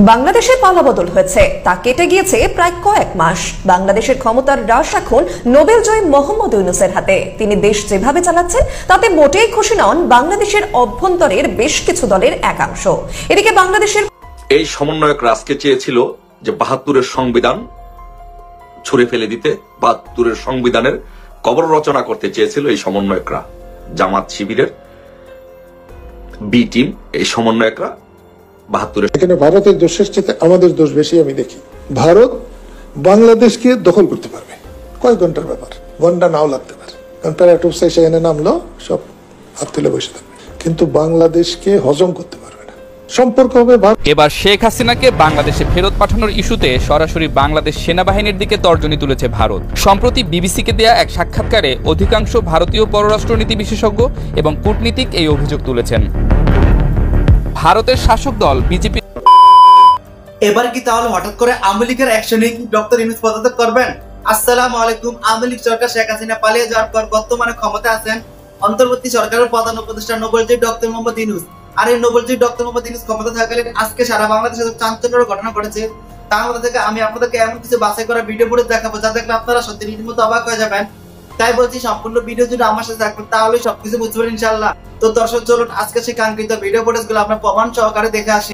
বাংলাদেশে পালাবদল হয়েছে, তা কেটে গিয়েছে প্রায় কয়েক মাস। বাংলাদেশের ক্ষমতার রাশ এখন নোবেল জয়ী মোহাম্মদ ইউনূসের হাতে। তিনি দেশ যেভাবে চালাচ্ছেন তাতে মোটেই খুশি নন বাংলাদেশের অভ্যন্তরের বেশ কিছু দলের একাংশ। এদিকে বাংলাদেশের এই সমন্বয়ক রাজকে চেয়েছিল যে ৭২-এর সংবিধান ছুঁড়ে ফেলে দিতে, ৭২-এর সংবিধানের কবর রচনা করতে চেয়েছিল এই সমন্বয়করা। জামাত শিবিরের বি টিম, এই সমন্বয়করা ৭২-এর। এখানে ভারতের দোষের চেয়ে আমাদের দোষ বেশি আমি দেখি। ভারত বাংলাদেশকে দখল করতে পারবে, কয়েক ঘন্টার ব্যাপার, ঘন্টা নাও লাগতে পারে, কারণ প্যারাটুপসাই সেখানে নামলো সব হাত তুলে বসে থাকবে, কিন্তু বাংলাদেশকে হজম করতে পারবে না। সম্পর্ক হবে। এবার শেখ হাসিনাকে বাংলাদেশে ফেরত পাঠানোর ইস্যুতে সরাসরি বাংলাদেশ সেনাবাহিনীর দিকে তর্জনী তুলেছে ভারত। সম্প্রতি বিবিসিকে দেয়া এক সাক্ষাৎকারে অধিকাংশ ভারতীয় পররাষ্ট্রনীতি বিশেষজ্ঞ এবং কূটনীতিক এই অভিযোগ তুলেছেন। ভারতের শাসক দল বিজেপি এবার কি তাহলে হঠাৎ করে আওয়ামী লীগের অ্যাকশনে কি ডক্টর ইউনূস পদত্যাগ করবেন? আসসালামু আলাইকুম। আওয়ামী লীগ সরকার শেখ হাসিনা পালিয়ে যাওয়ার পর বর্তমানে ক্ষমতা আছেন অন্তর্বর্তী সরকারের প্রধান উপদেষ্টা নোবেলজয়ী ডক্টর মোহাম্মদ ইউনূস। আর এই নোবেলজয়ী ডক্টর মোহাম্মদ ইউনূস ক্ষমতা থাকাকালীন আজকে সারা বাংলাদেশে চাঞ্চল্যের ঘটনা ঘটেছে। তার মধ্যে থেকে আমি আপনাদেরকে এমন কিছু বাছাই করা ভিডিও ফুটেজ দেখাবো যা দেখলে আপনারা সত্যি রীতিমতো অবাক হয়ে যাবেন। তাই বলছি সম্পূর্ণ ভিডিও যদি আমার সাথে থাকবেন তাহলে সবকিছু বুঝতে পারেন ইনশাআল্লাহ। তো দর্শক চলুন আজকে সেই কাঙ্ক্ষিত ভিডিও ফুটেজগুলো আমরা প্রমাণ সহকারে দেখে আসি।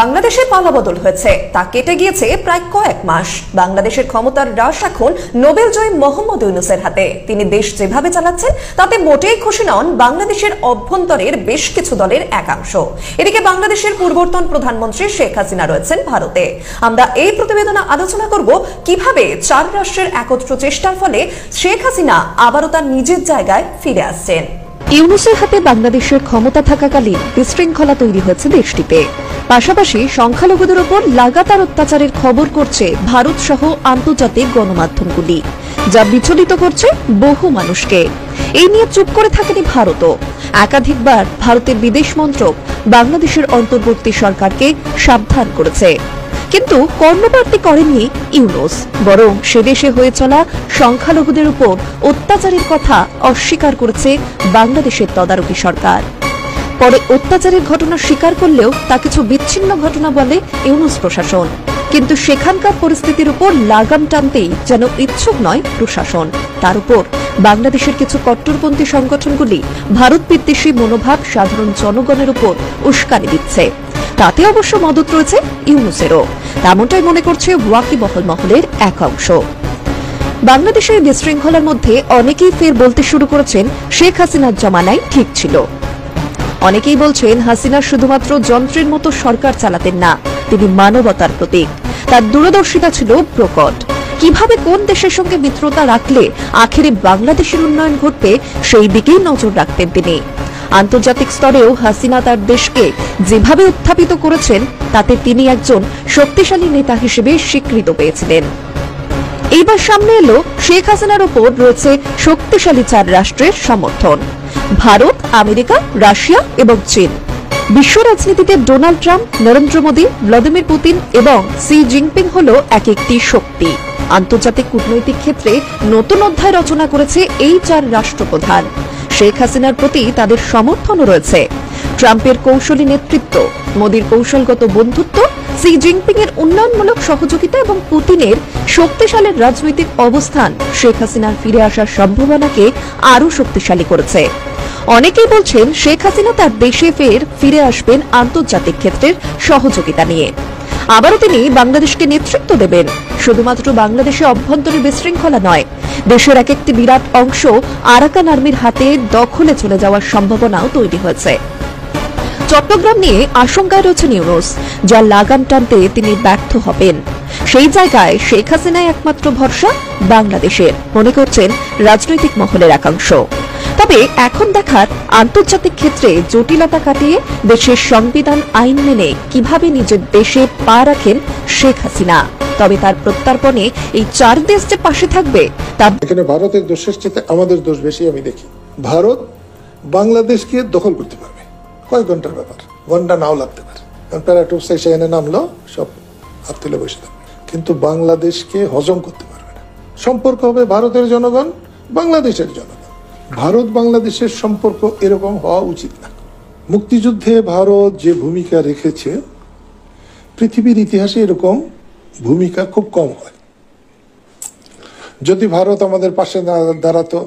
বাংলাদেশে পালাবদল হয়েছে, তা কেটে গিয়েছে প্রায় কয়েক মাস। বাংলাদেশের ক্ষমতার রাশ এখন নোবেল জয়ী মোহাম্মদ ইউনূসের হাতে। তিনি দেশ যেভাবে চালাচ্ছেন তাতে মোটেই খুশি নন বাংলাদেশের অভ্যন্তরের বেশ কিছু দলের একাংশ। এদিকে বাংলাদেশের পূর্বতন প্রধানমন্ত্রী শেখ হাসিনা রয়েছেন ভারতে। আমরা এই প্রতিবেদনে আলোচনা করব কিভাবে ৪ রাষ্ট্রের একত্র চেষ্টার ফলে শেখ হাসিনা আবারও তার নিজের জায়গায় ফিরে আসছেন। ইউনূসের হাতে বাংলাদেশের ক্ষমতা থাকাকালীন বিশৃঙ্খলা তৈরি হয়েছে দেশটিতে। পাশাপাশি সংখ্যালঘুদের উপর লাগাতার অত্যাচারের খবর করছে ভারত সহ আন্তর্জাতিক গণমাধ্যমগুলি, যা বিচলিত করছে বহু মানুষকে। এই নিয়ে চুপ করে থাকেনি ভারতও। একাধিকবার ভারতের বিদেশ মন্ত্রক বাংলাদেশের অন্তর্বর্তী সরকারকে সাবধান করেছে, কিন্তু কর্ণপাতই করেননি ইউনূস। বরং সে দেশে হয়ে চলা সংখ্যালঘুদের উপর অত্যাচারের কথা অস্বীকার করেছে বাংলাদেশের তদারকি সরকার। পরে অত্যাচারের ঘটনা স্বীকার করলেও তা কিছু বিচ্ছিন্ন ঘটনা বলে ইউনূস প্রশাসন। কিন্তু সেখানকার পরিস্থিতির উপর লাগাম টানতেই যেন ইচ্ছুক নয় প্রশাসন। তার উপর বাংলাদেশের কিছু কট্টরপন্থী সংগঠনগুলি ভারত বিদ্বেষী মনোভাব সাধারণ জনগণের উপর উস্কানি দিচ্ছে। তাতে অবশ্য মদত রয়েছে ইউনূসেরও, তেমনটাই মনে করছে ওয়াকিবহল মহলের এক অংশ। বাংলাদেশের বিশৃঙ্খলার মধ্যে অনেকেই ফের বলতে শুরু করেছেন শেখ হাসিনার জমানায় ঠিক ছিল। অনেকেই বলছেন হাসিনা শুধুমাত্র যন্ত্রের মতো সরকার চালাতেন না, তিনি মানবতার প্রতীক। তার দূরদর্শিতা ছিল প্রকট। কিভাবে কোন দেশের সঙ্গে মিত্রতা রাখলে আখেরে বাংলাদেশের উন্নয়ন ঘটবে সেই দিকেই নজর রাখতেন তিনি। আন্তর্জাতিক স্তরেও হাসিনা তার দেশকে যেভাবে উত্থাপিত করেছেন তাতে তিনি একজন শক্তিশালী নেতা হিসেবে স্বীকৃত পেয়েছিলেন। এইবার সামনে এলো শেখ হাসিনার উপর রয়েছে শক্তিশালী ৪ রাষ্ট্রের সমর্থন: ভারত, আমেরিকা, রাশিয়া এবং চীন। বিশ্ব রাজনীতিতে Donald Trump, Narendra Modi, Vladimir Putin এবং সি জিনপিং হল এক একটি শক্তি। আন্তর্জাতিক কূটনৈতিক ক্ষেত্রে নতুন অধ্যায় রচনা করেছে এই ৪ রাষ্ট্রপ্রধান। শেখ হাসিনার প্রতি তাদের সমর্থনও রয়েছে। ট্রাম্পের কৌশলী নেতৃত্ব, মোদীর কৌশলগত বন্ধুত্ব, সি জিনপিং এর উন্নয়নমূলক সহযোগিতা এবং পুতিনের শক্তিশালী রাজনৈতিক অবস্থান শেখ হাসিনার ফিরে আসার সম্ভাবনাকে আরও শক্তিশালী করেছে। অনেকেই বলছেন শেখ হাসিনা তার দেশে ফিরে আসবেন আন্তর্জাতিক ক্ষেত্রের সহযোগিতা নিয়ে। আবারও তিনি বাংলাদেশকে নেতৃত্ব দেবেন। শুধুমাত্র বাংলাদেশে অভ্যন্তরীণ বিশৃঙ্খলা নয়, দেশের এক একটি বিরাট অংশ আরাকান আর্মির হাতে দখলে চলে যাওয়ার সম্ভাবনাও তৈরি হয়েছে। চট্টগ্রাম নিয়ে আশঙ্কায় রয়েছেন ইউনূস, যার লাগাম টানতে তিনি ব্যর্থ হবেন। সেই জায়গায় শেখ হাসিনাই একমাত্র ভরসা বাংলাদেশের, মনে করছেন রাজনৈতিক মহলের একাংশ। তবে এখন দেখার আন্তর্জাতিক ক্ষেত্রে জটিলতা কাটিয়ে দেশের সংবিধান আইন মেনে কিভাবে নিজের দেশে পা রাখেন শেখ হাসিনা। তবে তার প্রত্যর্পণে এই ৪ দেশ যে পাশে থাকবে তা এখানে ভারতের দোষের চেয়ে আমাদের দোষ বেশি আমি দেখি। ভারত বাংলাদেশকে দখল করতে পারবে, কয়েক ঘন্টার ব্যাপার, ঘন্টা নাও লাগতে পারে, কারণ প্যারাটুপসাই সেখানে নামলো সব হাত তুলে বসে থাকবে, কিন্তু বাংলাদেশকে হজম করতে পারবে না। সম্পর্ক হবে ভারতের জনগণ, বাংলাদেশের জনগণ। ভারত বাংলাদেশের সম্পর্ক এরকম হওয়া উচিত না। মুক্তিযুদ্ধে ভারত যে ভূমিকা রেখেছে, পৃথিবীর ইতিহাসে এরকম ভূমিকা খুব কম হয়। যদি ভারত আমাদের পাশে না দাঁড়াতো,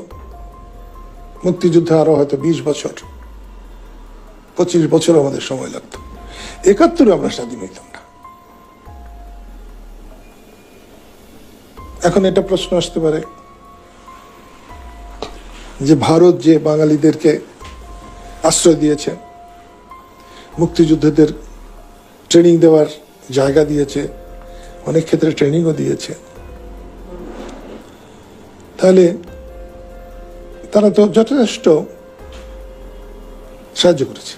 মুক্তিযুদ্ধে আরো হয়তো 20 বছর 25 বছর আমাদের সময় লাগতো। 71 আমরা স্বাধীন হইতাম না। এখন এটা প্রশ্ন আসতে পারে যে ভারত যে বাঙালিদেরকে আশ্রয় দিয়েছে, মুক্তিযুদ্ধদের ট্রেনিং দেওয়ার জায়গা দিয়েছে, অনেক ক্ষেত্রে ট্রেনিংও দিয়েছে, তাহলে তারা তো যথেষ্ট সাহায্য করেছে।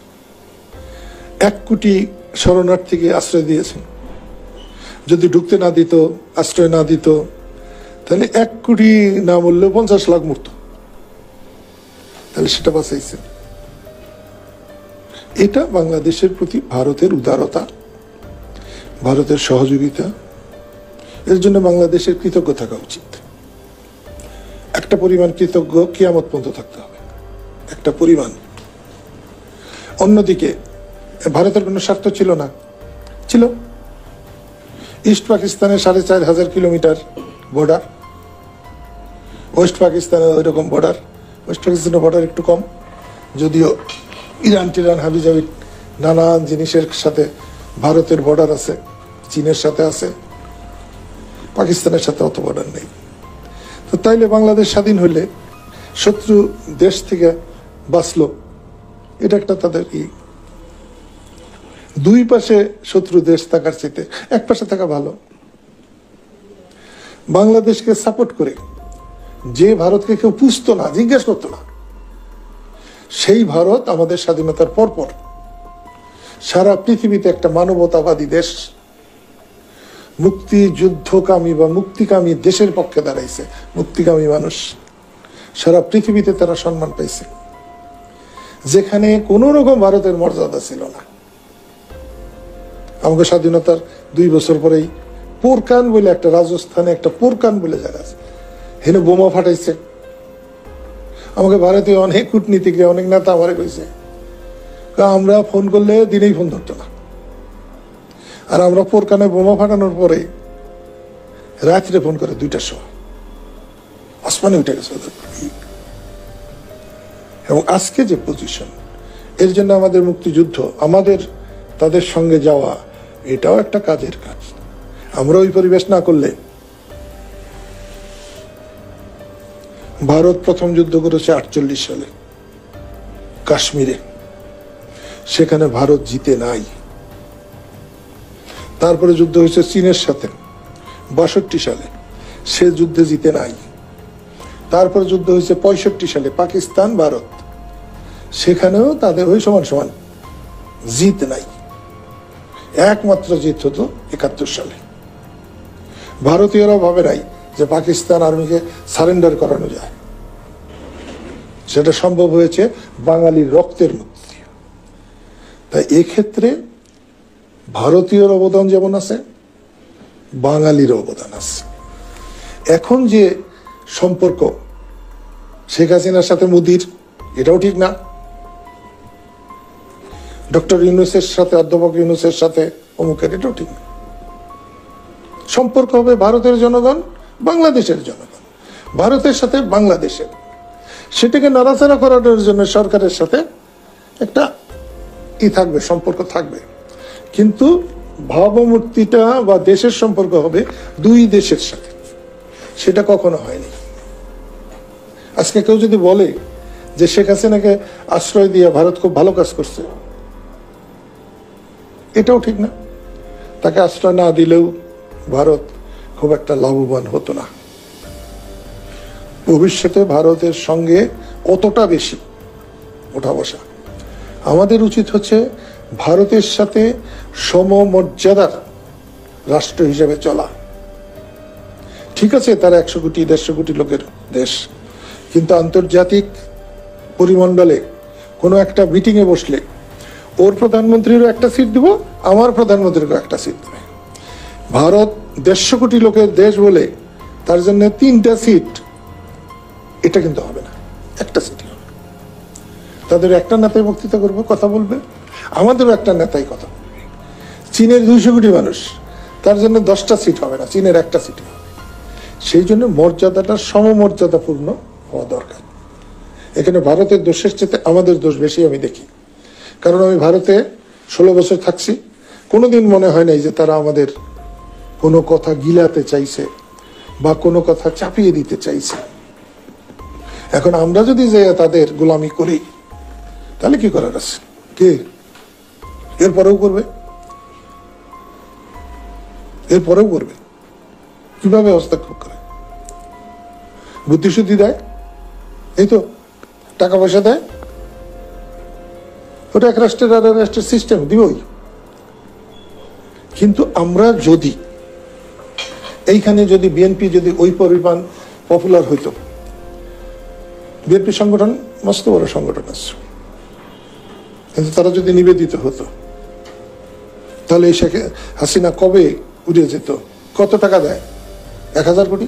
1 কোটি শরণার্থীকে আশ্রয় দিয়েছে। যদি ঢুকতে না দিত, আশ্রয় না দিত, তাহলে 1 কোটি না বললেও 50 লাখ মরত। তাহলে সেটা বাঁচাইছে। এটা বাংলাদেশের প্রতি ভারতের উদারতা, ভারতের সহযোগিতা। এর জন্য বাংলাদেশের কৃতজ্ঞ থাকা উচিত। একটা পরিমাণ কৃতজ্ঞ কিয়ামত পর্যন্ত থাকতে হবে, একটা পরিমাণ। অন্যদিকে ভারতের কোনো স্বার্থ ছিল না, ছিল ইস্ট পাকিস্তানের 4500 কিলোমিটার বর্ডার, ওয়েস্ট পাকিস্তানের ওইরকম বর্ডার। ওয়েস্ট পাকিস্তানের বর্ডার একটু কম, যদিও ইরান টিরান হাবিজাবি নানান জিনিসের সাথে ভারতের বর্ডার আছে, চীনের সাথে আছে, পাকিস্তানের সাথে অত বর্ডার নেই। তো তাইলে বাংলাদেশ স্বাধীন হইলে শত্রু দেশ থেকে বাঁচলো, এটা একটা তাদের দুই পাশে শত্রু দেশ থাকার চাইতে এক পাশে থাকা ভালো। বাংলাদেশকে সাপোর্ট করে যে ভারতকে কেউ পুষতো না, জিজ্ঞেস করতো না, সেই ভারত আমাদের স্বাধীনতার পরপর সারা পৃথিবীতে একটা মানবতাবাদী দেশ, মুক্তিযুদ্ধকামী বা মুক্তিকামী দেশের পক্ষে দাঁড়াইছে। মুক্তিকামী মানুষ সারা পৃথিবীতে তারা সম্মান পাইছে, যেখানে কোন রকম ভারতের মর্যাদা ছিল না। আমাকে স্বাধীনতার 2 বছর পরেই পোরকান বলে একটা, রাজস্থানে একটা পোরকান বলে জায়গা আছে, হেনে বোমা ফাটাইছে। আমাকে ভারতীয় অনেক কূটনীতিকরা, অনেক নেতা আমারে কইছে, আমরা ফোন করলে দিনেই ফোন ধরতো না, আর আমরা পোরকানে বোমা ফাটানোর পরে রাত্রে ফোন করে 2টার সময়, আসমানে উঠে গেছে। এবং আজকে যে পজিশন, এর জন্য আমাদের মুক্তিযুদ্ধ, আমাদের তাদের সঙ্গে যাওয়া, এটাও একটা কাজের কাজ। আমরা ওই পরিবেশ না করলে, ভারত প্রথম যুদ্ধ করেছে 48 সালে কাশ্মীরে, সেখানে ভারত জিতে নাই। তারপরে যুদ্ধ হয়েছে চীনের সাথে 62 সালে, সে যুদ্ধে জিতে নাই। তারপরে যুদ্ধ হয়েছে 65 সালে পাকিস্তান ভারত, সেখানেও তাদের ওই সমান সমান জিত নাই। একমাত্র জিত হতো 71 সালে। ভারতীয়রা ভাবে নাই যে পাকিস্তান আর্মিকে সারেন্ডার করানো যায়, সেটা সম্ভব হয়েছে বাঙালির রক্তের মধ্যে। তাই এক্ষেত্রে ভারতীয়র অবদান যেমন আছে, বাঙালির অবদান আছে। এখন যে সম্পর্ক শেখ হাসিনার সাথে মোদির, এটাও ঠিক না। ডক্টর ইউনূসের সাথে, অধ্যাপক ইউনূসের সাথে অমুকের, এটাও ঠিক না। সম্পর্ক হবে ভারতের জনগণ, বাংলাদেশের জনগণ, ভারতের সাথে বাংলাদেশের। সেটাকে নাড়াচাড়া করানোর জন্য সরকারের সাথে একটা থাকবে, সম্পর্ক থাকবে, কিন্তু ভাবমূর্তিটা বা দেশের সম্পর্ক হবে 2 দেশের সাথে। সেটা কখনো হয়নি। আজকে কেউ যদি বলে যে শেখ হাসিনাকে আশ্রয় দিয়ে ভারত খুব ভালো কাজ করছে, এটাও ঠিক না। তাকে আশ্রয় না দিলেও ভারত খুব একটা লাভবান হতো না। ভবিষ্যতে ভারতের সঙ্গে অতটা বেশি ওঠা বসা। আমাদের উচিত হচ্ছে ভারতের সাথে সমমর্যাদার রাষ্ট্র হিসেবে চলা। ঠিক আছে, তারা 100 কোটি 150 কোটি লোকের দেশ, কিন্তু আন্তর্জাতিক পরিমণ্ডলে কোনো একটা মিটিংয়ে বসলে ওর প্রধানমন্ত্রীরও একটা সিট দিব, আমার প্রধানমন্ত্রীরও একটা সিট দেবে। ভারত 150 কোটি লোকের দেশ বলে তার জন্য 3টা সিট, এটা কিন্তু হবে না, একটা সিটই হবে। তাদের একটা নেতাই বক্তৃতা করবে, কথা বলবে, আমাদেরও একটা নেতাই কথা বলবে। চীনের 200 কোটি মানুষ, তার জন্য 10টা সিট হবে না, চীনের একটা সিট হবে। সেই জন্য মর্যাদাটা সমমর্যাদাপূর্ণ হওয়া দরকার। এখানে ভারতের দোষের চেয়ে আমাদের দোষ বেশি আমি দেখি, কারণ আমি ভারতে 16 বছর থাকছি, কোনোদিন মনে হয় নাই যে তারা আমাদের কোনো কথা গিলাতে চাইছে বা কোনো কথা চাপিয়ে দিতে চাইছে। এখন আমরা যদি যে তাদের গোলামি করি তাহলে কি করার আছে? কে এরপরেও করবে? এরপরেও করবে কিভাবে? হস্তক্ষেপ করে, বুদ্ধিশুদ্ধি দেয়, এই তো টাকা পয়সা দেয়, ওটা এক রাষ্ট্রের আর রাষ্ট্রের সিস্টেম দিবই। কিন্তু আমরা যদি এইখানে যদি বিএনপি যদি ওই পরিমাণ পপুলার হইতো, বিএনপি সংগঠন মস্ত বড় সংগঠন আছে, কিন্তু তারা যদি নিবেদিত হতো তাহলে এই শেখ হাসিনা কবে উড়ে যেত? কত টাকা দেয়? 1000 কোটি,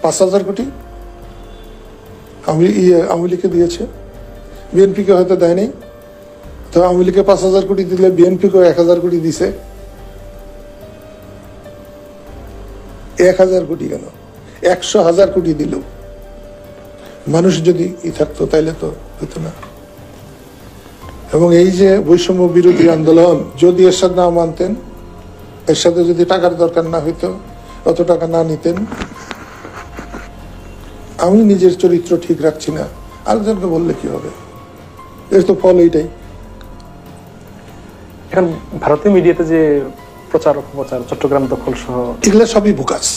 5000 কোটি আওয়ামী লীগকে দিয়েছে, বিএনপিকে হয়তো দেয়নি। তো আওয়ামী লীগকে 5000 কোটি দিলে বিএনপিকে 1000 কোটি দিছে। 1000 কোটি কেন, 100,000 কোটি দিল, মানুষ যদি থাকতো তাইলে তো হতো না। এবং এই যে বৈষম্য বিরোধী আন্দোলন, যদি এরশাদ না মানতেন, এর সাথে যদি টাকার দরকার না হইতো, অত টাকা না নিতেন, আমি নিজের চরিত্র ঠিক রাখছি না, আরেকজনকে বললে কি হবে? এর তো ফল এইটাই। এখন ভারতীয় মিডিয়াতে যে প্রচার অপপ্রচার, চট্টগ্রাম দখল সহ, এগুলো সবই বুকাস।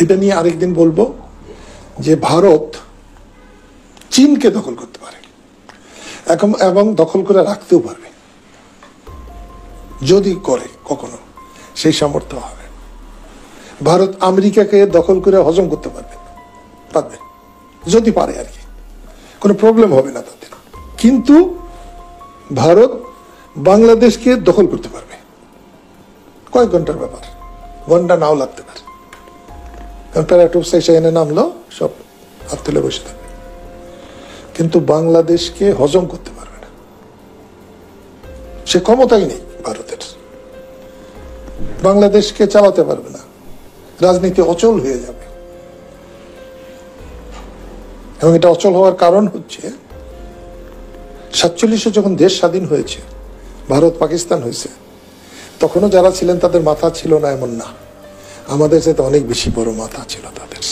এটা নিয়ে আরেকদিন বলবো যে ভারত চীনকে দখল করতে পারে এবং দখল করে রাখতেও পারবে, যদি করে কখনো, সেই সামর্থ্য হবে। ভারত আমেরিকাকে দখল করে হজম করতে পারবে, যদি পারে আর কি, কোনো প্রবলেম হবে না তাদের। কিন্তু ভারত বাংলাদেশকে দখল করতে পারবে, কয়েক ঘন্টার ব্যাপার, ঘন্টা নাও লাগতে পারে। প্যারাটুপসাই এনে নামলো, সব হাত তুলে বসে থাকবে, কিন্তু বাংলাদেশকে হজম করতে পারবে না, সে ক্ষমতাই নেই ভারতের। বাংলাদেশকে চালাতে পারবে না, রাজনীতি অচল হয়ে যাবে। এবং এটা অচল হওয়ার কারণ হচ্ছে 47-এ যখন দেশ স্বাধীন হয়েছে, ভারত পাকিস্তান হয়েছে, তখনও যারা ছিলেন তাদের মাথা ছিল না এমন না, আমাদের সাথে অনেক বেশি বড় মাথা ছিল তাদের।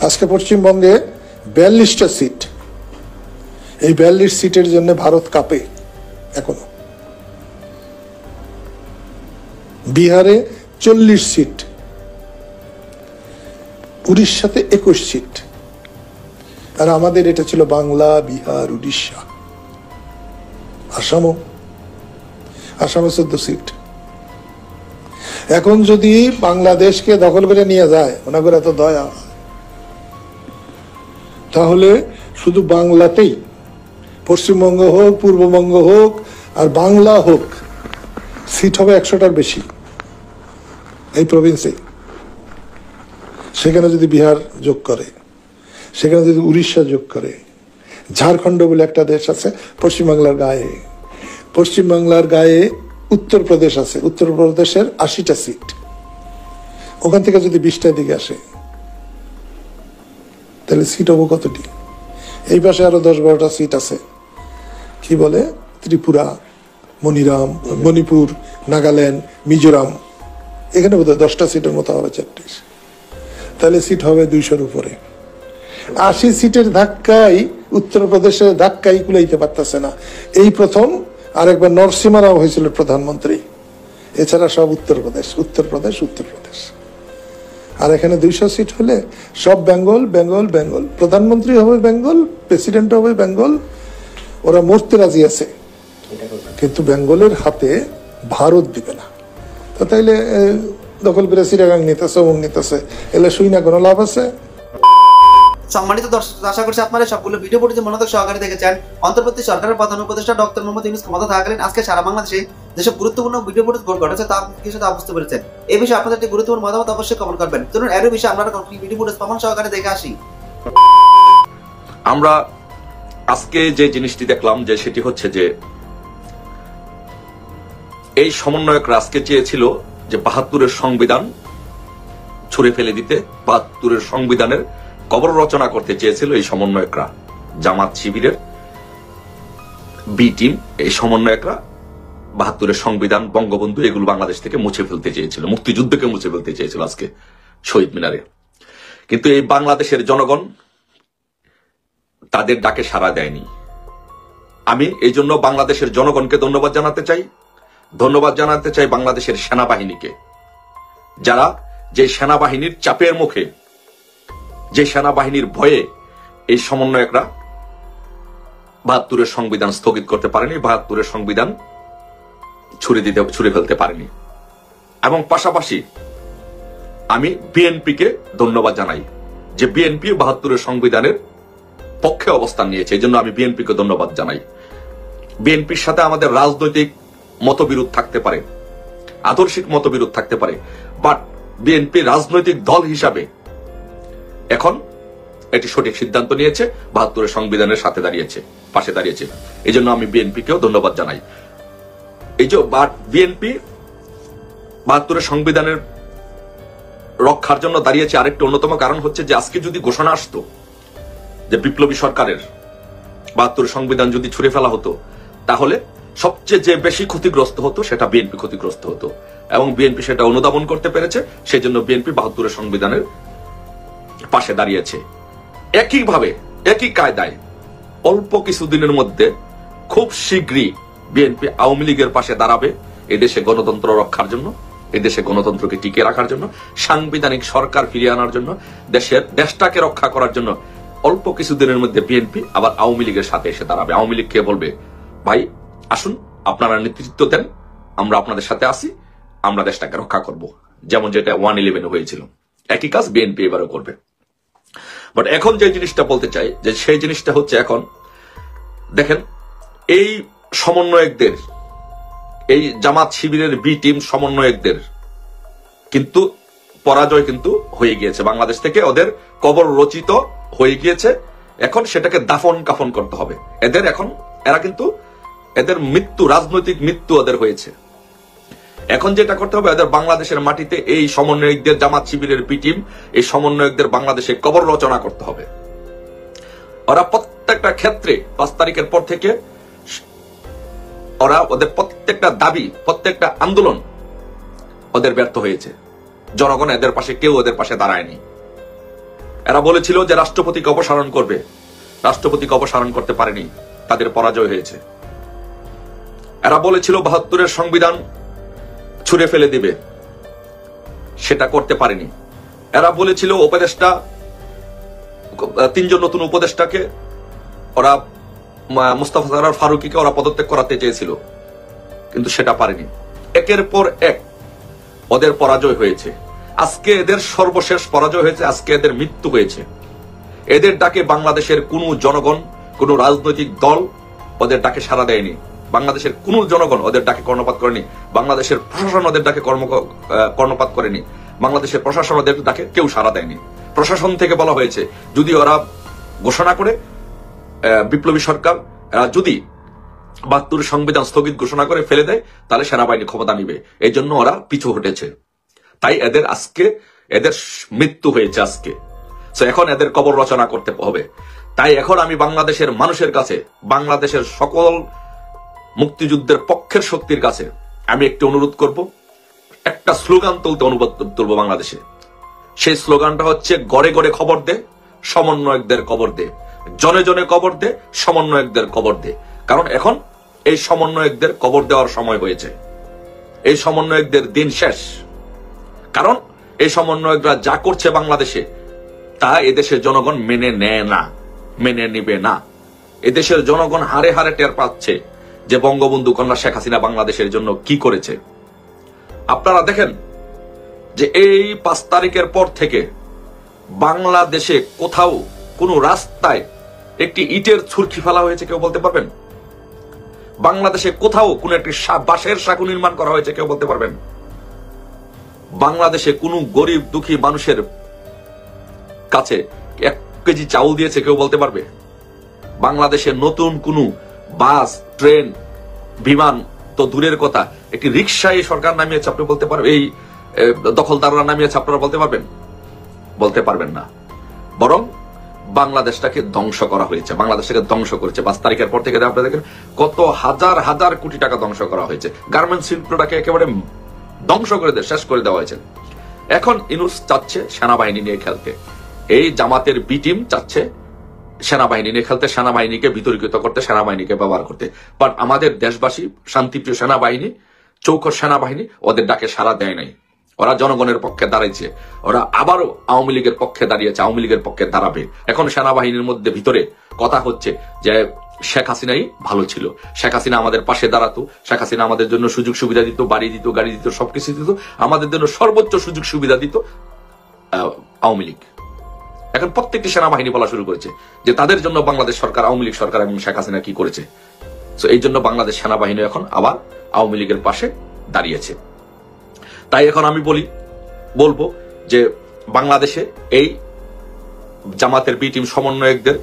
আজকে পশ্চিমবঙ্গে 42টা সিট, এই 42 সিটের জন্য ভারত কাঁপে এখনো। বিহারে 40 সিট, উড়িষ্যাতে 21 সিট, আর আমাদের এটা ছিল বাংলা, বিহার, উড়িষ্যা, আসামে 14 সিট। এখন যদি বাংলাদেশকে দখল করে নিয়ে যায়, মনে করে এত দয়া, তাহলে শুধু বাংলাতেই, পশ্চিমবঙ্গ হোক, পূর্ববঙ্গ হোক আর বাংলা হোক, সিট হবে 100টার বেশি এই প্রভিন্সে। সেখানে যদি বিহার যোগ করে, সেখানে যদি উড়িষ্যা যোগ করে, ঝাড়খণ্ড বলে একটা দেশ আছে পশ্চিমবাংলার গায়ে, পশ্চিমবাংলার গায়ে উত্তরপ্রদেশ আছে, উত্তরপ্রদেশের 80টা সিট, ওখান থেকে যদি 20টার দিকে আসে, তাহলে সিট হবো কতটি? এই পাশে আরো 10-12টা সিট আছে, কি বলে, ত্রিপুরা, মণিপুর, নাগাল্যান্ড, মিজোরাম, এখানে বোধহয় 10টা সিটের মতো হবে, 4টি, তাহলে সিট হবে 200-র উপরে। 80 সিটের ধাক্কায়, উত্তরপ্রদেশের ধাক্কাই কুলাইতে পারতেছে না। এই প্রথম, আরেকবার নরসিংহ রাও হয়েছিল প্রধানমন্ত্রী, এছাড়া সব উত্তরপ্রদেশ। আর এখানে 200 সিট হলে সব বেঙ্গল, প্রধানমন্ত্রী হবে বেঙ্গল, প্রেসিডেন্ট হবে বেঙ্গল, ওরা মরতে রাজি আছে, কিন্তু বেঙ্গলের হাতে ভারত দিবে না। তো তাইলে দখল করে চিরাগাং নিতেছে, অমুক নিতেছে, এলে শুই না কোনো লাভ আছে? সম্মানিত দর্শক, আশা করছি আপনারা সবগুলো ভিডিও পড়তে মনোযোগ সহকারে দেখেছেন। অন্তর্বর্তী সরকারের প্রধান উপদেষ্টা ডক্টর মোহাম্মদ ইউনূস ক্ষমতা থাকাকালীন আজকে সারা বাংলাদেশে যেসব গুরুত্বপূর্ণ ভিডিও ফুটেজ ঘটেছে তা কিছু তা বুঝতে পেরেছেন। এই বিষয়ে আপনাদের একটি গুরুত্বপূর্ণ মতামত অবশ্যই কমেন্ট করবেন। চলুন এর বিষয়ে আমরা ভিডিও ফুটেজ প্রমাণ সহকারে দেখে আসি। আমরা আজকে যে জিনিসটি দেখলাম যে সেটি হচ্ছে যে এই সমন্বয়করা আজকে চেয়েছিল যে ৭২-এর সংবিধান ছুঁড়ে ফেলে দিতে, ৭২-এর সংবিধানের কবর রচনা করতে চেয়েছিল এই সমন্বয়করা, জামাত শিবিরের বি টিম। এই সমন্বয়করা ৭২-এর সংবিধান, বঙ্গবন্ধু এগুলো বাংলাদেশ থেকে মুছে ফেলতে চেয়েছিল, মুক্তিযুদ্ধকে মুছে ফেলতে চেয়েছিল আজকে শহীদ মিনারে। কিন্তু এই বাংলাদেশের জনগণ তাদের ডাকে সাড়া দেয়নি। আমি এই জন্য বাংলাদেশের জনগণকে ধন্যবাদ জানাতে চাই বাংলাদেশের সেনাবাহিনীকে, যারা যে সেনাবাহিনীর চাপের মুখে, যে সেনাবাহিনীর ভয়ে এই সমন্বয়করা ৭২-এর সংবিধান স্থগিত করতে পারেনি, ৭২-এর সংবিধান ছুড়ে ফেলতে পারেনি। এবং পাশাপাশি আমি বিএনপিকে ধন্যবাদ জানাই যে বিএনপি ৭২-এর সংবিধানের পক্ষে অবস্থান নিয়েছে। এই জন্য আমি বিএনপিকে ধন্যবাদ জানাই। বিএনপির সাথে আমাদের রাজনৈতিক মতবিরোধ থাকতে পারে, আদর্শিক মতবিরোধ থাকতে পারে, বাট বিএনপি রাজনৈতিক দল হিসাবে এখন এটি সঠিক সিদ্ধান্ত নিয়েছে, ৭২-এর সংবিধানের সাথে পাশে দাঁড়িয়েছে। এই জন্য আমি বিএনপিকেও ধন্যবাদ জানাই। এই যে বিএনপি ৭২-এর সংবিধানের রক্ষার জন্য দাঁড়িয়েছে, আরেকটি অন্যতম কারণ হচ্ছে যে আজকে যদি ঘোষণা আসতো যে বিপ্লবী সরকারের ৭২-এর সংবিধান যদি ছুঁড়ে ফেলা হতো, তাহলে সবচেয়ে যে বেশি ক্ষতিগ্রস্ত হতো সেটা বিএনপি ক্ষতিগ্রস্ত হতো, এবং বিএনপি সেটা অনুধাবন করতে পেরেছে। সেই জন্য বিএনপি ৭২-এর সংবিধানের পাশে দাঁড়িয়েছে। একইভাবে, একই কায়দায় অল্প কিছুদিনের মধ্যে খুব শীঘ্রই বিএনপি আওয়ামী লীগের পাশে দাঁড়াবে এদেশে গণতন্ত্র রক্ষার জন্য, এদেশে গণতন্ত্রকে টিকিয়ে রাখার জন্য, সাংবিধানিক সরকার ফিরিয়ে আনার জন্য, দেশটাকে রক্ষা করার জন্য অল্প কিছুদিনের মধ্যে বিএনপি আবার আওয়ামী লীগের সাথে এসে দাঁড়াবে। আওয়ামী লীগকে বলবে, ভাই আসুন আপনারা নেতৃত্ব দেন, আমরা আপনাদের সাথে আসি, আমরা দেশটাকে রক্ষা করব, যেমন যেটা 1/11 হয়েছিল। একই কাজ বিএনপি এবারও করবে। বাট এখন যে জিনিসটা বলতে চাই যে সেই জিনিসটা হচ্ছে, এখন দেখেন এই সমন্বয়কদের, এই জামাত শিবিরের বি টিম সমন্বয়কদের কিন্তু পরাজয় কিন্তু হয়ে গিয়েছে, বাংলাদেশ থেকে ওদের কবর রচিত হয়ে গিয়েছে। এখন সেটাকে দাফন কাফন করতে হবে এদের। এরা কিন্তু এদের মৃত্যু, রাজনৈতিক মৃত্যু ওদের হয়েছে। এখন যেটা করতে হবে, এদের বাংলাদেশের মাটিতে এই সমন্বয়কদের, জামাত শিবিরের বি টিম, এই সমন্বয়কদের বাংলাদেশে কবর রচনা করতে হবে। ওরা প্রত্যেকটা ক্ষেত্রে ৫ তারিখের পর থেকে ওদের প্রত্যেকটা দাবি, প্রত্যেকটা আন্দোলন ওদের ব্যর্থ হয়েছে। জনগণ এদের পাশে, কেউ ওদের পাশে দাঁড়ায়নি। এরা বলেছিল যে রাষ্ট্রপতিকে অপসারণ করবে, রাষ্ট্রপতিকে অপসারণ করতে পারেনি, তাদের পরাজয় হয়েছে। এরা বলেছিল ৭২-এর সংবিধান ছুঁড়ে ফেলে দিবে, সেটা করতে পারেনি। এরা বলেছিল উপদেষ্টা, ৩ জন নতুন উপদেষ্টাকে ওরা, মুস্তাফা সরোয়ার ফারুকীকে ওরা পদত্যাগ করাতে চেয়েছিল, কিন্তু সেটা পারেনি। একের পর এক ওদের পরাজয় হয়েছে। আজকে এদের সর্বশেষ পরাজয় হয়েছে, আজকে এদের মৃত্যু হয়েছে। এদের ডাকে বাংলাদেশের কোন জনগণ, কোন রাজনৈতিক দল ওদের ডাকে সাড়া দেয়নি। বাংলাদেশের কোন জনগণ ওদের ডাকে কর্ণপাত করেনি। বাংলাদেশের প্রশাসন ওদের ডাকে কর্ণপাত করেনি। বাংলাদেশের প্রশাসন ওদের ডাকে কেউ সাড়া দেয়নি। প্রশাসন থেকে বলা হয়েছে যদি ওরা ঘোষণা করে, বিপ্লবী সরকার যদি ৭২-এর সংবিধান স্থগিত ঘোষণা করে ফেলে দেয়, তাহলে সেনাবাহিনী ক্ষমতা নিবে। এই জন্য ওরা পিছু হটেছে। তাই এদের মৃত্যু হয়েছে আজকে। এখন এদের কবর রচনা করতে হবে। তাই এখন আমি বাংলাদেশের মানুষের কাছে, বাংলাদেশের সকল মুক্তিযুদ্ধের পক্ষের শক্তির কাছে আমি একটি অনুরোধ করব, একটা স্লোগান তুলবো বাংলাদেশে। সেই স্লোগানটা হচ্ছে, গড়ে গড়ে খবর দে, সমন্বয়কদের কবর দে, জনে জনে কবর দে, সমন্বয়কদের কবর দে। কারণ এখন এই সমন্বয়কদের কবর দেওয়ার সময় হয়েছে। এই সমন্বয়কদের দিন শেষ। কারণ এই সমন্বয়করা যা করছে বাংলাদেশে, তা এদেশের জনগণ মেনে নেয় না, মেনে নিবে না। এদেশের জনগণ হারে হারে টের পাচ্ছে যে বঙ্গবন্ধু কন্যা শেখ হাসিনা বাংলাদেশের জন্য কি করেছে। আপনারা দেখেন যে এই ৫ তারিখের পর থেকে বাংলাদেশে কোথাও কোন রাস্তায় একটি ইটের ছুরকি ফেলা হয়েছে কেউ বলতে পারবেন? বাংলাদেশে কোথাও কোন একটি বাঁশের সাঁকো নির্মাণ করা হয়েছে কেউ বলতে পারবেন? বাংলাদেশে কোন গরিব দুঃখী মানুষের কাছে 1 কেজি চাউল দিয়েছে কেউ বলতে পারবে? বাংলাদেশের নতুন কোনো বাস, ট্রেন, বিমান তো দূরের কথা, একটি রিক্সা এই সরকার নামিয়েছে, আপনি বলতে পারবেন? এই দখলদাররা নামিয়েছে, আপনারা বলতে পারবেন? বলতে পারবেন না। বরং বাংলাদেশটাকে ধ্বংস করা হয়েছে, বাংলাদেশটাকে ধ্বংস করেছে। 5 তারিখের পর থেকে আপনারা দেখেন কত হাজার হাজার কোটি টাকা ধ্বংস করা হয়েছে। গার্মেন্টস শিল্পটাকে একেবারে ধ্বংস করে শেষ করে দেওয়া হয়েছে। এখন ইউনূস চাচ্ছে সেনাবাহিনী নিয়ে খেলতে, এই জামাতের বি টিম চাচ্ছে সেনাবাহিনী নিয়ে খেলতে, সেনাবাহিনীকে বিতর্কিত করতে, সেনাবাহিনীকে ব্যবহার করতে। বাট আমাদের দেশবাসী, শান্তিপ্রিয় সেনাবাহিনী, চৌকস সেনাবাহিনী ওদের ডাকে সাড়া দেয় নাই। ওরা জনগণের পক্ষে দাঁড়াইছে, ওরা আবারও আওয়ামী লীগের পক্ষে দাঁড়িয়েছে, আওয়ামী লীগের পক্ষে দাঁড়াবে। এখন সেনাবাহিনীর মধ্যে ভিতরে কথা হচ্ছে যে শেখ হাসিনাই ভালো ছিল, শেখ হাসিনা আমাদের পাশে দাঁড়াতো, শেখ হাসিনা আমাদের জন্য সুযোগ সুবিধা দিত, বাড়ি দিত, গাড়ি দিত, সবকিছু দিত, আমাদের জন্য সর্বোচ্চ সুযোগ সুবিধা দিত আওয়ামী লীগ। এখন প্রত্যেকটি সেনাবাহিনী বলা শুরু করেছে যে তাদের জন্য বাংলাদেশ সরকার, আওয়ামী লীগ সরকার এবং শেখ হাসিনা কি করেছে। তো এই জন্য বাংলাদেশ সেনাবাহিনী এখন আবার আওয়ামী লীগের পাশে দাঁড়িয়েছে। তাই এখন আমি বলবো যে বাংলাদেশে এই জামাতের বি টিম সমন্বয়কদের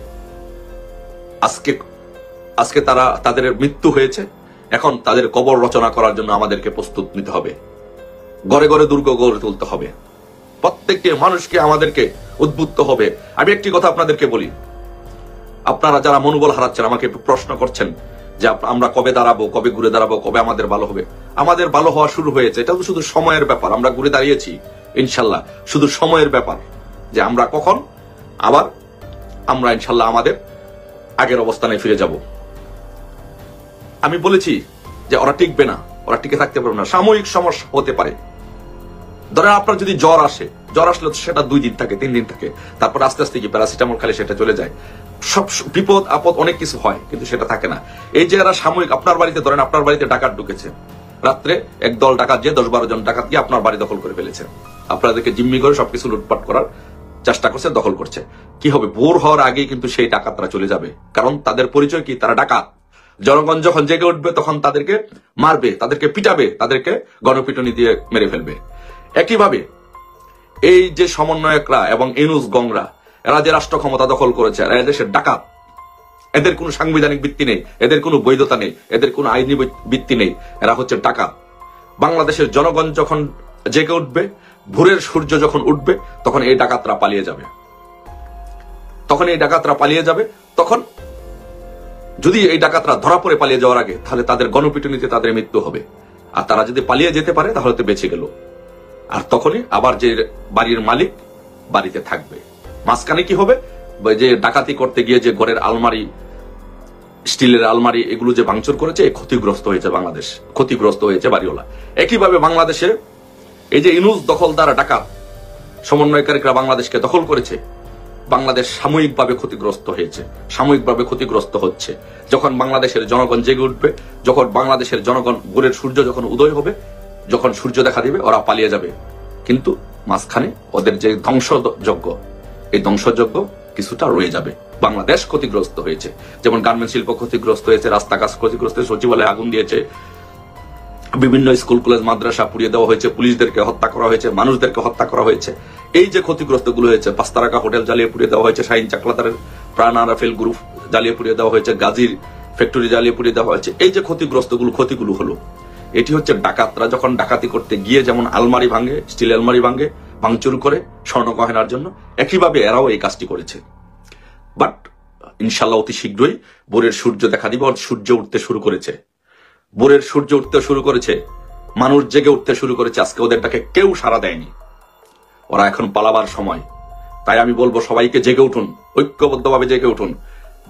আজকে তাদের মৃত্যু হয়েছে। এখন তাদের কবর রচনা করার জন্য আমাদেরকে প্রস্তুত নিতে হবে, ঘরে ঘরে দুর্গ গড়ে তুলতে হবে, প্রত্যেকটি মানুষকে আমাদেরকে উদ্বুদ্ধ হবে। আমি একটি কথা আপনাদেরকে বলি, আপনারা যারা মনোবল হারাচ্ছেন, আমাকে প্রশ্ন করছেন যে আমরা কবে দাঁড়াবো, কবে ঘুরে দাঁড়াবো, কবে আমাদের ভালো হবে। আমাদের ভালো হওয়া শুরু হয়েছে, এটা তো শুধু সময়ের ব্যাপার। আমরা ঘুরে দাঁড়িয়েছি ইনশাল্লাহ, শুধু সময়ের ব্যাপার যে আমরা কখন আবার আমরা ইনশাল্লাহ আমাদের আগের অবস্থানে ফিরে যাব। আমি বলেছি যে ওরা টিকবে না, ওরা টিকে থাকতে পারবে না, সাময়িক সমস্যা হতে পারে। ধরেন আপনার যদি জ্বর আসলে সেটা 2 দিন থাকে, 3 দিন থাকে, তারপর আস্তে আস্তে কি প্যারাসিটামল খালি সেটা চলে যায়। সব বিপদ আপদ অনেক কিছু হয়, কিন্তু সেটা থাকে না। এই যে এরা সাময়িক, আপনার বাড়িতে ধরেন আপনার বাড়িতে ডাকাত ঢুকেছে, রাত্রে একদল ডাকাত যে 10-12 জন ডাকাত গিয়ে আপনার বাড়ি দখল করে ফেলেছে, আপনাদেরকে জিম্মি করে সবকিছু লুটপাট করার চেষ্টা করছে, দখল করছে। কি হবে? ভোর হওয়ার আগেই কিন্তু সেই ডাকাতরা চলে যাবে, কারণ তাদের পরিচয় কি? তারা ডাকাত। জনগণ যখন জেগে উঠবে তখন তাদেরকে মারবে, তাদেরকে পিটাবে, তাদেরকে গণপিটুনি দিয়ে মেরে ফেলবে। একইভাবে এই যে সমন্বয়করা এবং ইউনূস গংরা, এরা যে রাষ্ট্র ক্ষমতা দখল করেছে, এরা দেশের ডাকাত। এদের কোনো সাংবিধানিক ভিত্তি নেই, এদের কোনো বৈধতা নেই, এদের কোনো আইনি ভিত্তি নেই, এরা হচ্ছে ডাকাত। বাংলাদেশের জনগণ যখন জেগে উঠবে, ভোরের সূর্য যখন উঠবে, তখন এই ডাকাতরা পালিয়ে যাবে। তখন যদি এই ডাকাতরা ধরা পড়ে পালিয়ে যাওয়ার আগে, তাহলে তাদের গণপিটুনিতে তাদের মৃত্যু হবে। আর তারা যদি পালিয়ে যেতে পারে তাহলে তো বেঁচে গেল। আর তখনই আবার যে বাড়ির মালিক বাড়িতে থাকবে। মাঝখানে কি হবে? যে ডাকাতি করতে গিয়ে যে ঘরের আলমারি, স্টিলের আলমারি, এগুলো যে ভাঙচুর করেছে, ক্ষতিগ্রস্ত হয়েছে বাংলাদেশ, ক্ষতিগ্রস্ত হয়েছে বাড়িওয়ালা। একইভাবে বাংলাদেশের এই যে ইউনূস দখলদার ডাকাত সমন্বয়কারীরা বাংলাদেশকে দখল করেছে, বাংলাদেশ সাময়িকভাবে ক্ষতিগ্রস্ত হয়েছে, সাময়িকভাবে ক্ষতিগ্রস্ত হচ্ছে। যখন বাংলাদেশের জনগণ জেগে উঠবে, যখন বাংলাদেশের জনগণ, ভোরের সূর্য যখন উদয় হবে, যখন সূর্য দেখা দিবে, ওরা পালিয়ে যাবে। কিন্তু মাঝখানে ওদের যে ধ্বংসযজ্ঞ, এই ধ্বংসযজ্ঞ কিছুটা রয়ে যাবে। বাংলাদেশ ক্ষতিগ্রস্ত হয়েছে, যেমন গার্মেন্টস শিল্প ক্ষতিগ্রস্ত হয়েছে, রাস্তাঘাট ক্ষতিগ্রস্ত হয়েছে, সচিবালয়ে আগুন দিয়েছে, বিভিন্ন স্কুল কলেজ মাদ্রাসা পুড়িয়ে দেওয়া হয়েছে, পুলিশদেরকে হত্যা করা হয়েছে, মানুষদেরকে হত্যা করা হয়েছে। এই যে ক্ষতিগ্রস্ত গুলো হয়েছে, 5 তারকা হোটেল জ্বালিয়ে পুড়িয়ে দেওয়া হয়েছে, শাহিন চাকলাদারের প্রাণ আরাফেল গ্রুপ জ্বালিয়ে পুড়িয়ে দেওয়া হয়েছে, গাজীর ফ্যাক্টরি জ্বালিয়ে পুড়িয়ে দেওয়া হয়েছে। এই যে ক্ষতিগুলো হলো, এটি হচ্ছে ডাকাতরা যখন ডাকাতি করতে গিয়ে যেমন আলমারি ভাঙে, স্টিল আলমারি ভাঙে, ভাঙচুর করে স্বর্ণ গয়নার জন্য, একইভাবে এরাও এই কাজটি করেছে। বাট ইনশাল্লাহ অতি শীঘ্রই ভোরের সূর্য দেখা দিবে। সূর্য উঠতে শুরু করেছে, ভোরের সূর্য উঠতে শুরু করেছে, মানুষ জেগে উঠতে শুরু করেছে। আজকে ওদেরটাকে কেউ সাড়া দেয়নি, ওরা এখন পালাবার সময়। তাই আমি বলবো সবাইকে জেগে উঠুন, ঐক্যবদ্ধভাবে জেগে উঠুন।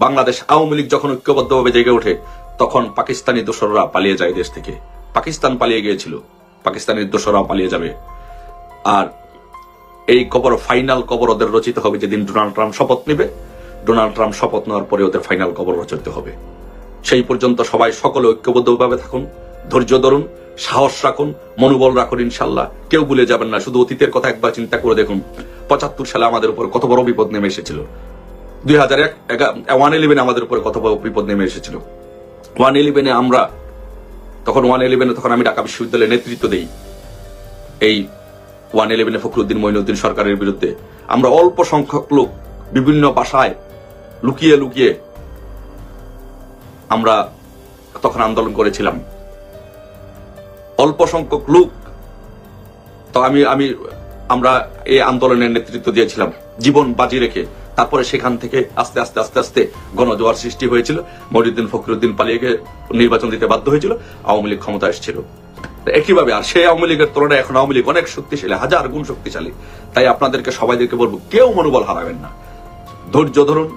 বাংলাদেশ আওয়ামী লীগ যখন ঐক্যবদ্ধভাবে জেগে ওঠে, তখন পাকিস্তানি দোসররা পালিয়ে যায় দেশ থেকে। পাকিস্তান পালিয়ে গিয়েছিল, পাকিস্তানের দোসররা পালিয়ে যাবে। আর এই কবর, ফাইনাল কবর ওদের রচিত হবে যেদিন ডোনাল্ড ট্রাম্প শপথ নেবে। ডোনাল্ড ট্রাম্প শপথ নেওয়ার পরে ওদের ফাইনাল কবর রচিত হবে। সেই পর্যন্ত সবাই সকলে ঐক্যবদ্ধভাবে থাকুন, ধৈর্য ধরুন, সাহস রাখুন, মনোবল রাখুন। ইনশাল্লাহ কেউ ভুলে যাবেন না। শুধু অতীতের কথা একবার চিন্তা করে দেখুন, 75 সালে আমাদের উপর কত বড় বিপদ নেমে এসেছিল। 2011 আমাদের উপর কত বড় বিপদ নেমে এসেছিল। 111 আমরা তখন 111 তখন আমি ঢাকা বিশ্ববিদ্যালয়ে নেতৃত্ব দেই। এই 111 ফখরুদ্দিন মঈনুদ্দিন সরকারের বিরুদ্ধে আমরা অল্প সংখ্যক লোক বিভিন্ন বাসায় লুকিয়ে লুকিয়ে আমরা তখন আন্দোলন করেছিলাম। অল্প সংখ্যক লোক, তো আমরা এই আন্দোলনের নেতৃত্ব দিয়েছিলাম জীবন বাজি রেখে। তারপরে সেখান থেকে আস্তে আস্তে আস্তে আস্তে গণজোয়ার সৃষ্টি হয়েছিল। মহিউদ্দিন ফখরুদ্দিন পালিয়ে গিয়ে নির্বাচন দিতে বাধ্য হয়েছিল, আওয়ামী লীগ ক্ষমতা এসেছিল। একইভাবে আর সেই আওয়ামী লীগের তুলনায় এখন আওয়ামী লীগ অনেক শক্তিশালী, 1000 গুণ শক্তিশালী। তাই আপনাদেরকে সবাইদেরকে বলবো, কেউ মনোবল হারাবেন না, ধৈর্য ধরুন,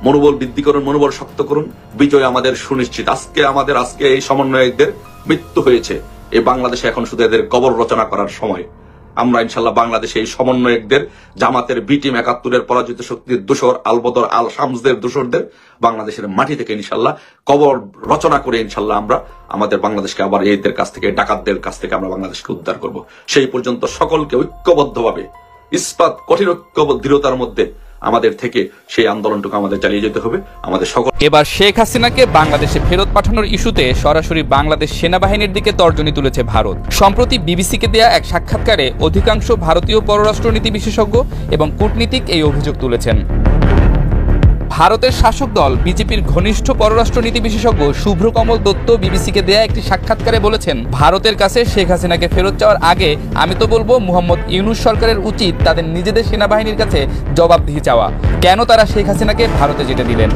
মনোবল বৃদ্ধি করুন, মনোবল শক্ত করুন। বিজয় আমাদের সুনিশ্চিত। আজকে এই সমন্বয়কদের মৃত্যু হয়েছে। এই বাংলাদেশে এখন শুধু এদের কবর রচনা করার সময়। আমরা ইনশাল্লাহ বাংলাদেশে এই সমন্বয়কদের, জামাতের বি টিম 71-এর পরাজিত শক্তির দোসর, আলবদর আল শামসদের দোসরদের বাংলাদেশের মাটি থেকে ইনশাল্লাহ কবর রচনা করে ইনশাল্লাহ আমরা আমাদের বাংলাদেশকে আবার এদের কাছ থেকে, ডাকাতদের কাছ থেকে আমরা বাংলাদেশকে উদ্ধার করব। সেই পর্যন্ত সকলকে ঐক্যবদ্ধভাবে, ইস্পাত কঠিন দৃঢ়তার মধ্যে আমাদের থেকে সেই আন্দোলনটুকু আমাদের চালিয়ে যেতে হবে। আমাদের সকল এবার শেখ হাসিনাকে বাংলাদেশে ফেরত পাঠানোর ইস্যুতে সরাসরি বাংলাদেশ সেনাবাহিনীর দিকে তর্জনী তুলেছে ভারত। সম্প্রতি বিবিসিকে দেয়া এক সাক্ষাৎকারে অধিকাংশ ভারতীয় পররাষ্ট্রনীতি বিশেষজ্ঞ এবং কূটনীতিক এই অভিযোগ তুলেছেন। ভারতের শাসক দল বিজেপির ঘনিষ্ঠ পররাষ্ট্রনীতি বিশেষজ্ঞ শুভ্রকমল দত্ত বিবিসিকে দেয়া একটি সাক্ষাৎকারে বলেছেন, ভারতের কাছে শেখ হাসিনাকে ফেরত চাওয়ার আগে আমি তো বলবো মোহাম্মদ ইউনূস সরকারের উচিত তাদের নিজেদের সেনাবাহিনীর কাছে জবাবদিহি চাওয়া, কেন তারা শেখ হাসিনাকে ভারতে যেতে দিলেন।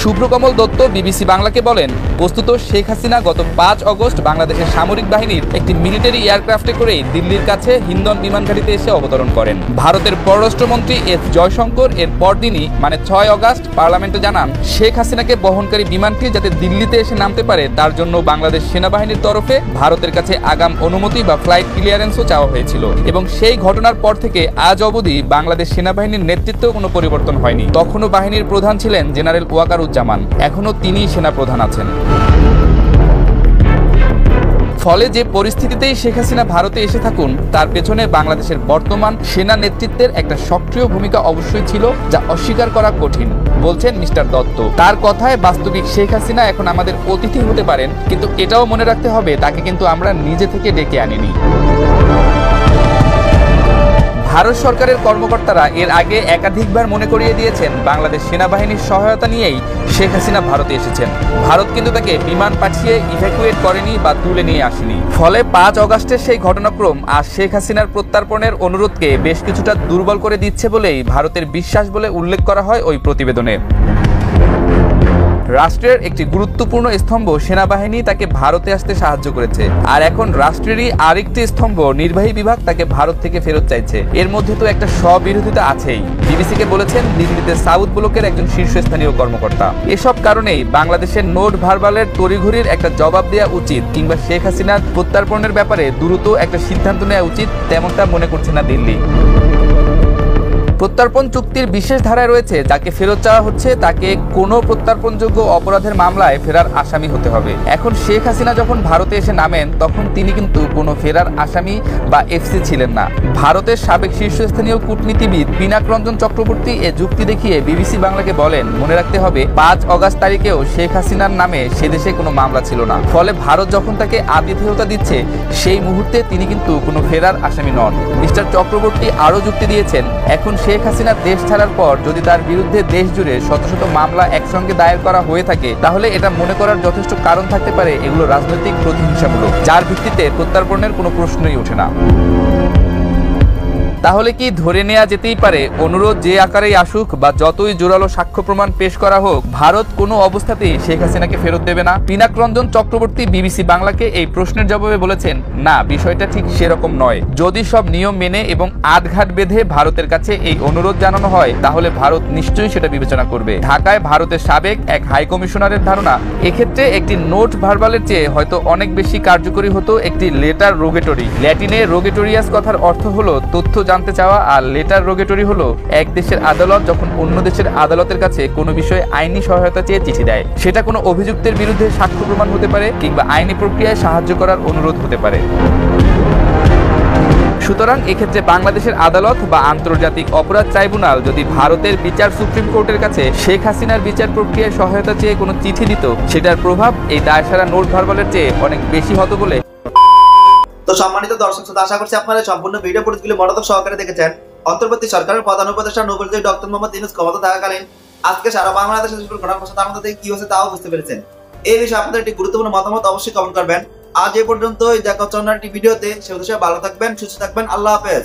শুভ্রকমল দত্ত বিবিসি বাংলাকে বলেন, বস্তুত শেখ হাসিনা গত 5 অগস্ট বাংলাদেশের সামরিক বাহিনীর একটি মিলিটারি এয়ারক্রাফটে করে দিল্লির কাছে হিন্দন বিমানঘাটিতে এসে অবতরণ করেন। ভারতের পররাষ্ট্রমন্ত্রী এস জয়শঙ্কর এর পরদিনই মানে 6 অগস্ট পার্লামেন্টে জানান, শেখ হাসিনাকে বহনকারী বিমানটি যাতে দিল্লিতে এসে নামতে পারে তার জন্য বাংলাদেশ সেনাবাহিনীর তরফে ভারতের কাছে আগাম অনুমতি বা ফ্লাইট ক্লিয়ারেন্সও চাওয়া হয়েছিল। এবং সেই ঘটনার পর থেকে আজ অবধি বাংলাদেশ সেনাবাহিনীর নেতৃত্বেও কোনো পরিবর্তন হয়নি। তখনও বাহিনীর প্রধান ছিলেন জেনারেল ওয়াকারুজ্জামান, এখনো তিনিই সেনা প্রধান আছেন। ফলে যে পরিস্থিতিতেই শেখ হাসিনা ভারতে এসে থাকুন, তার পেছনে বাংলাদেশের বর্তমান সেনা নেতৃত্বের একটা সক্রিয় ভূমিকা অবশ্যই ছিল, যা অস্বীকার করা কঠিন, বলছেন মিস্টার দত্ত। তার কথায় বাস্তবিক শেখ হাসিনা এখন আমাদের অতিথি হতে পারেন, কিন্তু এটাও মনে রাখতে হবে তাকে কিন্তু আমরা নিজে থেকে ডেকে আনিনি। ভারত সরকারের কর্মকর্তারা এর আগে একাধিকবার মনে করিয়ে দিয়েছেন বাংলাদেশ সেনাবাহিনীর সহায়তা নিয়েই শেখ হাসিনা ভারতে এসেছেন। ভারত কিন্তু তাকে বিমান পাঠিয়ে ইভ্যাকুয়েট করেনি বা তুলে নিয়ে আসেনি। ফলে 5 অগস্টের সেই ঘটনাক্রম আর শেখ হাসিনার প্রত্যার্পণের অনুরোধকে বেশ কিছুটা দুর্বল করে দিচ্ছে বলেই ভারতের বিশ্বাস বলে উল্লেখ করা হয় ওই প্রতিবেদনে। রাষ্ট্রের একটি গুরুত্বপূর্ণ স্তম্ভ সেনাবাহিনী তাকে ভারতে আসতে সাহায্য করেছে, আর এখন রাষ্ট্রেরই আরেকটি স্তম্ভ নির্বাহী বিভাগ তাকে ভারত থেকে ফেরত চাইছে। এর মধ্যে তো একটা স্ববিরোধিতা আছেই, বিবিসিকে বলেছেন দিল্লিতে সাউথ ব্লকের একজন শীর্ষস্থানীয় কর্মকর্তা। এসব কারণেই বাংলাদেশের নোট ভার্বালের তড়িঘড়ির একটা জবাব দেওয়া উচিত, কিংবা শেখ হাসিনার প্রত্যার্পণের ব্যাপারে দ্রুত একটা সিদ্ধান্ত নেওয়া উচিত, তেমনটা মনে করছে না দিল্লি। প্রত্যার্পণ চুক্তির বিশেষ ধারায় রয়েছে, যাকে ফেরত চাওয়া হচ্ছে তাকে কোনো প্রত্যার্পণযোগ্য অপরাধের মামলায় ফেরার আসামি হতে হবে। এখন শেখ হাসিনা যখন ভারতে এসে নামেন, তখন তিনি কিন্তু কোনো ফেরার আসামি বা এফসি ছিলেন না। ভারতের সাবেক শীর্ষস্থানীয় কূটনীতিবিদ পিনাক রঞ্জন চক্রবর্তী এ যুক্তি দেখিয়ে বিবিসি বাংলাকে বলেন, মনে রাখতে হবে 5 অগস্ট তারিখেও শেখ হাসিনার নামে সে দেশে কোনো মামলা ছিল না। ফলে ভারত যখন তাকে আতিথেয়তা দিচ্ছে, সেই মুহূর্তে তিনি কিন্তু কোনো ফেরার আসামি নন। মিস্টার চক্রবর্তী আরও যুক্তি দিয়েছেন, এখন শেখ হাসিনা দেশ ছাড়ার পর যদি তার বিরুদ্ধে দেশ জুড়ে শত শত মামলা একসঙ্গে দায়ের করা হয়ে থাকে, তাহলে এটা মনে করার যথেষ্ট কারণ থাকতে পারে এগুলো রাজনৈতিক প্রতিহিংসামূলক, যার ভিত্তিতে প্রত্যার্পণের কোনো প্রশ্নই ওঠে না। তাহলে কি ধরে নেওয়া যেতেই পারে, অনুরোধ যে আকারেই আসুক বা যতই জোরালো সাক্ষ্য প্রমাণ পেশ করা হোক, ভারত কোনো অবস্থাতেই শেখ হাসিনাকে ফেরত দেবে না? পিনাক রঞ্জন চক্রবর্তী বিবিসি বাংলাকে এই প্রশ্নের জবাবে বলেছেন, না, বিষয়টা ঠিক সেরকম নয়। যদি সব নিয়ম মেনে এবং আধঘাট বেঁধে ভারতের কাছে এই অনুরোধ জানানো হয়, তাহলে ভারত নিশ্চয়ই সেটা বিবেচনা করবে। ঢাকায় ভারতের সাবেক এক হাই কমিশনারের ধারণা, এক্ষেত্রে একটি নোট ভার্বালের চেয়ে হয়তো অনেক বেশি কার্যকরী হতো একটি লেটার রোগেটরি। ল্যাটিনে রোগেটোরিয়াস কথার অর্থ হলো তথ্য জানতে চাওয়া, আর লেটার রোগেটরি হলো এক দেশের আদালত যখন অন্য দেশের আদালতের কাছে কোনো বিষয়ে আইনি সহায়তা চেয়ে চিঠি দেয়। সেটা কোনো অভিযুক্তের বিরুদ্ধে সাক্ষ্য প্রমাণ হতে পারে, কিংবা আইনি প্রক্রিয়ায় সাহায্য করার অনুরোধ হতে পারে। সুতরাং এক্ষেত্রে বাংলাদেশের আদালত বা আন্তর্জাতিক অপরাধ ট্রাইব্যুনাল যদি ভারতের বিচার সুপ্রিম কোর্টের কাছে শেখ হাসিনার বিচার প্রক্রিয়ায় সহায়তা চেয়ে কোনো চিঠি দিত, সেটার প্রভাব এই দায়সারা নোট ভার্বালের চেয়ে অনেক বেশি হতো বলে। তো সম্মানিত দর্শক শ্রোতা, আশা করছি আপনারা সম্পূর্ণ ভিডিও ফুটেজগুলো মনোযোগ সহকারে দেখেছেন। অন্তর্বর্তী সরকারের প্রধান উপদেষ্টা নোবেলজয়ী ডক্টর মোহাম্মদ ইউনূস ক্ষমতা থাকাকালীন আজকে সারা বাংলাদেশের ঘটনার সাথে আমাদের কি হচ্ছে তাও বুঝতে পেরেছেন। এই বিষয়ে আপনাদের একটি গুরুত্বপূর্ণ মতামত অবশ্যই কমেন্ট করবেন। আজ এ পর্যন্তই, দেখা হচ্ছে অন্য একটি ভিডিওতে। সে ভালো থাকবেন, সুস্থ থাকবেন। আল্লাহ হাফেজ।